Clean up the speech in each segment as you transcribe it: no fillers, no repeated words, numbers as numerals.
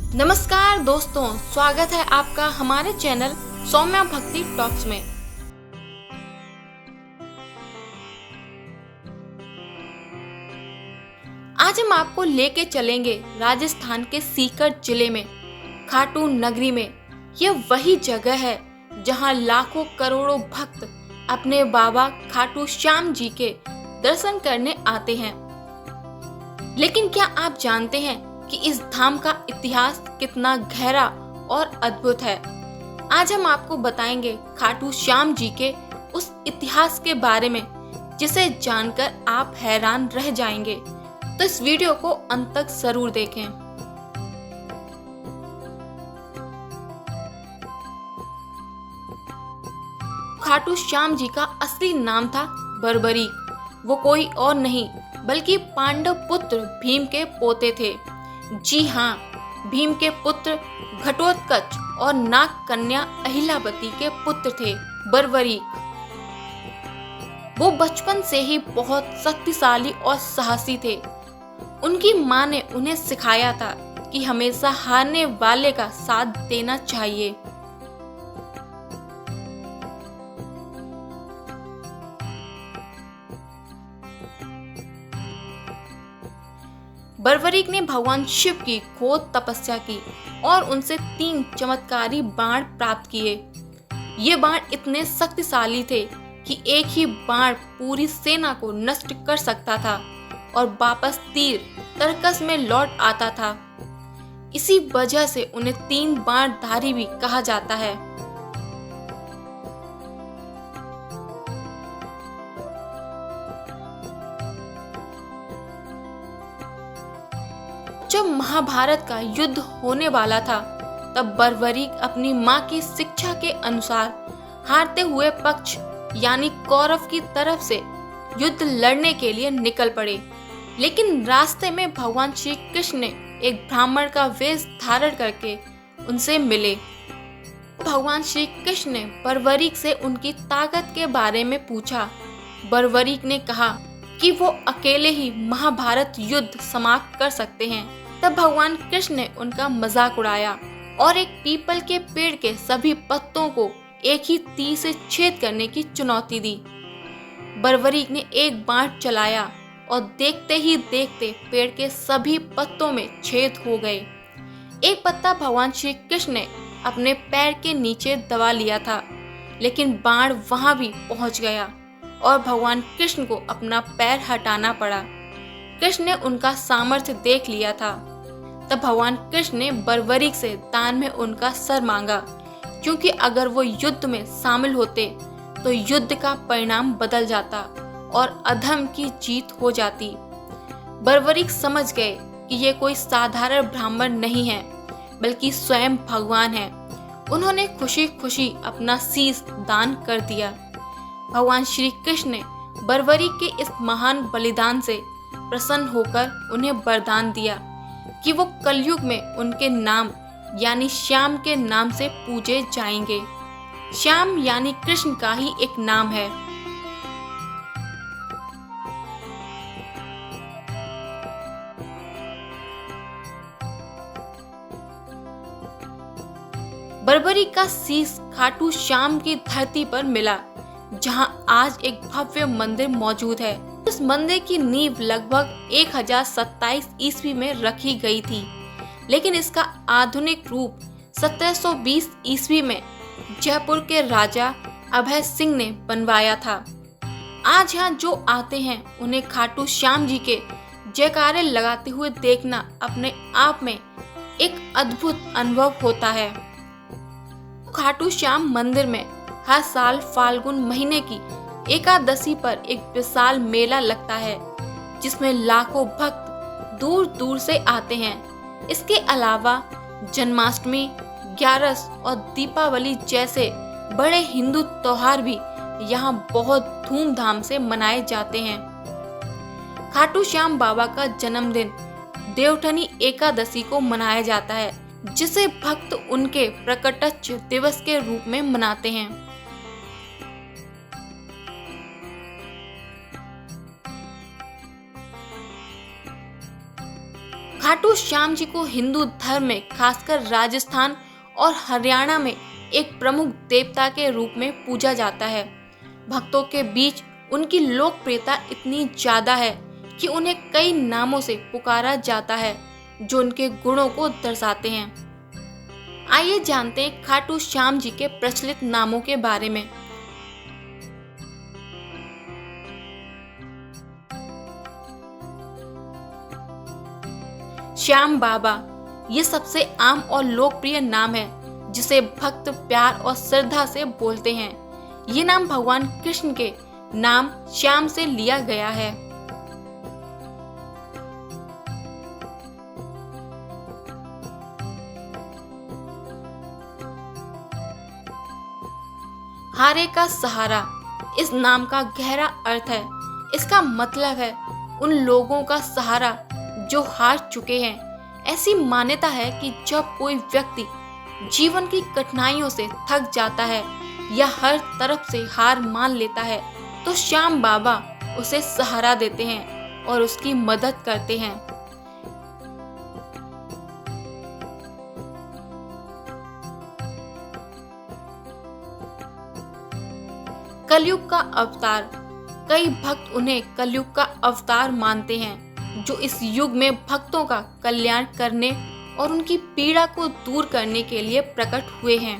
नमस्कार दोस्तों, स्वागत है आपका हमारे चैनल सौम्या भक्ति टॉक्स में। आज हम आपको लेके चलेंगे राजस्थान के सीकर जिले में खाटू नगरी में। यह वही जगह है जहां लाखों करोड़ों भक्त अपने बाबा खाटू श्याम जी के दर्शन करने आते हैं। लेकिन क्या आप जानते हैं कि इस धाम का इतिहास कितना गहरा और अद्भुत है? आज हम आपको बताएंगे खाटू श्याम जी के उस इतिहास के बारे में जिसे जानकर आप हैरान रह जाएंगे। तो इस वीडियो को अंत तक जरूर देखें। खाटू श्याम जी का असली नाम था बर्बरीक। वो कोई और नहीं बल्कि पांडव पुत्र भीम के पोते थे। जी हाँ, भीम के पुत्र घटोत्कच और नाग कन्या अहिल्यावती के पुत्र थे बर्बरीक। वो बचपन से ही बहुत शक्तिशाली और साहसी थे। उनकी माँ ने उन्हें सिखाया था कि हमेशा हारने वाले का साथ देना चाहिए। बर्बरीक ने भगवान शिव की घोर तपस्या की और उनसे 3 चमत्कारी बाण प्राप्त किए। ये बाण इतने शक्तिशाली थे कि एक ही बाण पूरी सेना को नष्ट कर सकता था और वापस तीर तरकस में लौट आता था। इसी वजह से उन्हें 3 बाणधारी भी कहा जाता है। जब महाभारत का युद्ध होने वाला था तब बर्बरीक अपनी मां की शिक्षा के अनुसार हारते हुए पक्ष यानी कौरव की तरफ से युद्ध लड़ने के लिए निकल पड़े। लेकिन रास्ते में भगवान श्री कृष्ण ने एक ब्राह्मण का वेश धारण करके उनसे मिले। भगवान श्री कृष्ण ने बर्बरीक से उनकी ताकत के बारे में पूछा। बर्बरीक ने कहा कि वो अकेले ही महाभारत युद्ध समाप्त कर सकते हैं। तब भगवान कृष्ण ने उनका मजाक उड़ाया और एक पीपल के पेड़ के सभी पत्तों को एक ही तीर से छेद करने की चुनौती दी। बर्बरीक ने एक बाण चलाया और देखते ही देखते पेड़ के सभी पत्तों में छेद हो गए। एक पत्ता भगवान श्री कृष्ण ने अपने पैर के नीचे दबा लिया था, लेकिन बाण वहां भी पहुंच गया और भगवान कृष्ण को अपना पैर हटाना पड़ा। कृष्ण ने उनका सामर्थ्य देख लिया था। तब भगवान कृष्ण ने बर्बरीक से दान में उनका सर मांगा, क्योंकि अगर वो युद्ध में शामिल होते तो युद्ध का परिणाम बदल जाता और अधर्म की जीत हो जाती। बर्बरीक समझ गए कि ये कोई साधारण ब्राह्मण नहीं है बल्कि स्वयं भगवान है। उन्होंने खुशी खुशी अपना शीश दान कर दिया। भगवान श्री कृष्ण ने बर्बरीक के इस महान बलिदान से प्रसन्न होकर उन्हें वरदान दिया कि वो कलयुग में उनके नाम यानी श्याम के नाम से पूजे जाएंगे। श्याम यानी कृष्ण का ही एक नाम है। बर्बरीक का शीश खाटू श्याम की धरती पर मिला, जहां आज एक भव्य मंदिर मौजूद है। इस मंदिर की नींव लगभग 1027 ईस्वी में रखी गई थी, लेकिन इसका आधुनिक रूप 1720 ईस्वी में जयपुर के राजा अभय सिंह ने बनवाया था। आज यहाँ जो आते हैं उन्हें खाटू श्याम जी के जयकारे लगाते हुए देखना अपने आप में एक अद्भुत अनुभव होता है। खाटू श्याम मंदिर में हर साल फाल्गुन महीने की एकादशी पर एक विशाल मेला लगता है, जिसमें लाखों भक्त दूर दूर से आते हैं। इसके अलावा जन्माष्टमी, ग्यारस और दीपावली जैसे बड़े हिंदू त्योहार भी यहाँ बहुत धूमधाम से मनाए जाते हैं। खाटू श्याम बाबा का जन्मदिन देवउठनी एकादशी को मनाया जाता है, जिसे भक्त उनके प्रकटच दिवस के रूप में मनाते हैं। खाटू श्याम जी को हिंदू धर्म में खासकर राजस्थान और हरियाणा में एक प्रमुख देवता के रूप में पूजा जाता है। भक्तों के बीच उनकी लोकप्रियता इतनी ज्यादा है कि उन्हें कई नामों से पुकारा जाता है जो उनके गुणों को दर्शाते हैं। आइए जानते हैं खाटू श्याम जी के प्रचलित नामों के बारे में। श्याम बाबा ये सबसे आम और लोकप्रिय नाम है जिसे भक्त प्यार और श्रद्धा से बोलते हैं। ये नाम भगवान कृष्ण के नाम श्याम से लिया गया है। हारे का सहारा इस नाम का गहरा अर्थ है। इसका मतलब है उन लोगों का सहारा जो हार चुके हैं। ऐसी मान्यता है कि जब कोई व्यक्ति जीवन की कठिनाइयों से थक जाता है या हर तरफ से हार मान लेता है तो श्याम बाबा उसे सहारा देते हैं और उसकी मदद करते हैं। कलयुग का अवतार कई भक्त उन्हें कलयुग का अवतार मानते हैं जो इस युग में भक्तों का कल्याण करने और उनकी पीड़ा को दूर करने के लिए प्रकट हुए हैं।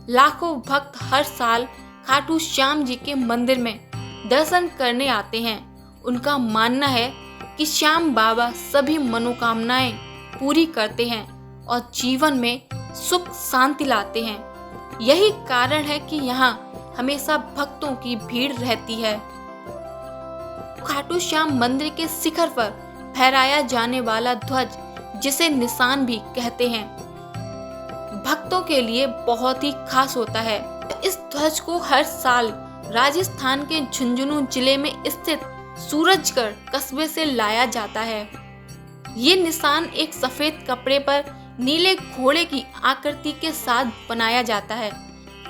लाखों भक्त हर साल खाटू श्याम जी के मंदिर में दर्शन करने आते हैं। उनका मानना है कि श्याम बाबा सभी मनोकामनाएं पूरी करते हैं और जीवन में सुख शांति लाते हैं। यही कारण है कि यहाँ हमेशा भक्तों की भीड़ रहती है। खाटू श्याम मंदिर के शिखर पर फहराया जाने वाला ध्वज जिसे निशान भी कहते हैं भक्तों के लिए बहुत ही खास होता है। इस ध्वज को हर साल राजस्थान के झुंझुनू जिले में स्थित सूरजगढ़ कस्बे से लाया जाता है। ये निशान एक सफेद कपड़े पर नीले घोड़े की आकृति के साथ बनाया जाता है।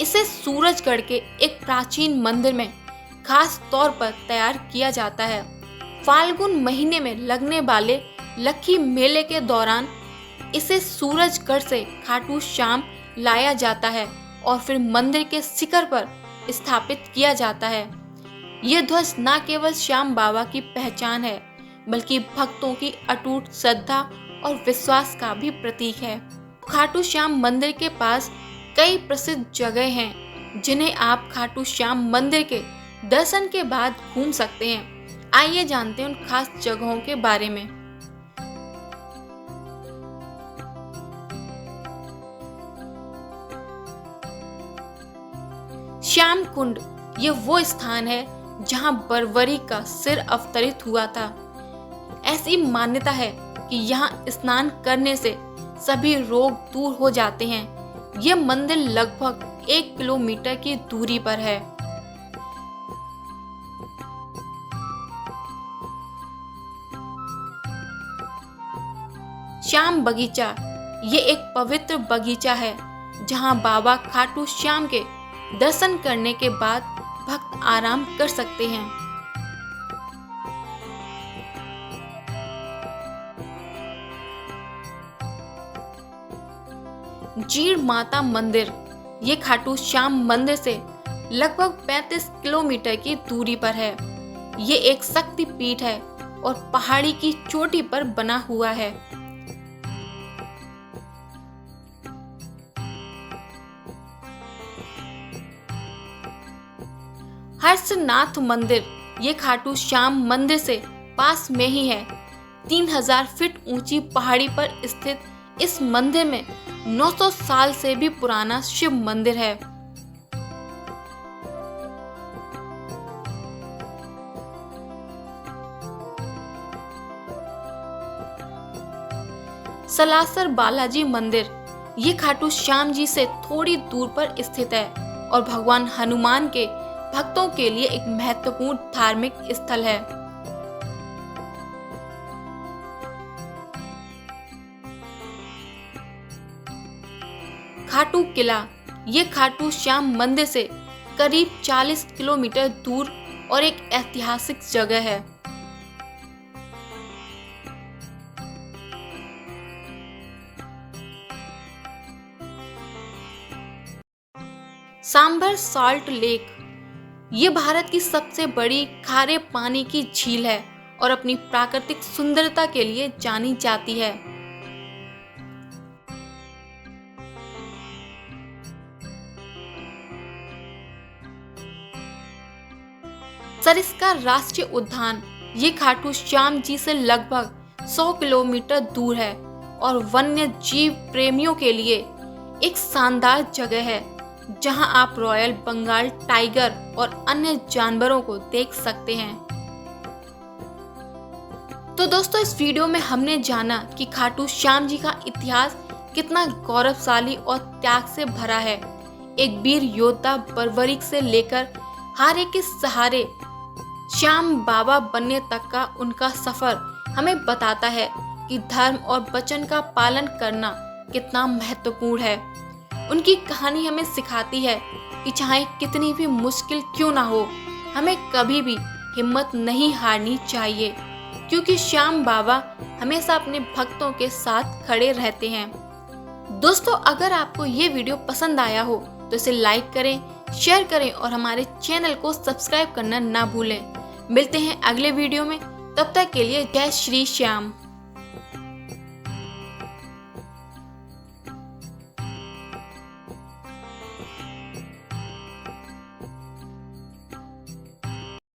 इसे सूरजगढ़ के एक प्राचीन मंदिर में खास तौर पर तैयार किया जाता है। फाल्गुन महीने में लगने वाले लक्खी मेले के दौरान इसे सूरजगढ़ से खाटू श्याम लाया जाता है और फिर मंदिर के शिखर पर स्थापित किया जाता है। यह ध्वज न केवल श्याम बाबा की पहचान है बल्कि भक्तों की अटूट श्रद्धा और विश्वास का भी प्रतीक है। खाटू श्याम मंदिर के पास कई प्रसिद्ध जगह हैं जिन्हें आप खाटू श्याम मंदिर के दर्शन के बाद घूम सकते हैं। आइए जानते हैं उन खास जगहों के बारे में। श्याम कुंड ये वो स्थान है जहां बर्बरी का सिर अवतरित हुआ था। ऐसी मान्यता है कि यहाँ स्नान करने से सभी रोग दूर हो जाते हैं। यह मंदिर लगभग 1 किलोमीटर की दूरी पर है। श्याम बगीचा ये एक पवित्र बगीचा है जहां बाबा खाटू श्याम के दर्शन करने के बाद भक्त आराम कर सकते हैं। जीड़ माता मंदिर ये खाटू श्याम मंदिर से लगभग 35 किलोमीटर की दूरी पर है। ये एक शक्ति पीठ है और पहाड़ी की चोटी पर बना हुआ है। हर्षनाथ मंदिर ये खाटू श्याम मंदिर से पास में ही है। 3000 फीट ऊंची पहाड़ी पर स्थित इस मंदिर में 900 साल से भी पुराना शिव मंदिर है। सलासर बालाजी मंदिर ये खाटू श्याम जी से थोड़ी दूर पर स्थित है और भगवान हनुमान के भक्तों के लिए एक महत्वपूर्ण धार्मिक स्थल है। खाटू किला ये खाटू श्याम मंदिर से करीब 40 किलोमीटर दूर और एक ऐतिहासिक जगह है। सांभर सॉल्ट लेक ये भारत की सबसे बड़ी खारे पानी की झील है और अपनी प्राकृतिक सुंदरता के लिए जानी जाती है। सरिस्का राष्ट्रीय उद्यान ये खाटू श्याम जी से लगभग 100 किलोमीटर दूर है और वन्य जीव प्रेमियों के लिए एक शानदार जगह है जहां आप रॉयल बंगाल टाइगर और अन्य जानवरों को देख सकते हैं। तो दोस्तों, इस वीडियो में हमने जाना कि खाटू श्याम जी का इतिहास कितना गौरवशाली और त्याग से भरा है। एक वीर योद्धा बर्बरीक से लेकर हारे के सहारे श्याम बाबा बनने तक का उनका सफर हमें बताता है कि धर्म और वचन का पालन करना कितना महत्वपूर्ण है। उनकी कहानी हमें सिखाती है कि चाहे कितनी भी मुश्किल क्यों ना हो, हमें कभी भी हिम्मत नहीं हारनी चाहिए, क्योंकि श्याम बाबा हमेशा अपने भक्तों के साथ खड़े रहते हैं। दोस्तों, अगर आपको ये वीडियो पसंद आया हो तो इसे लाइक करें, शेयर करें और हमारे चैनल को सब्सक्राइब करना ना भूलें। मिलते हैं अगले वीडियो में, तब तक के लिए जय श्री श्याम।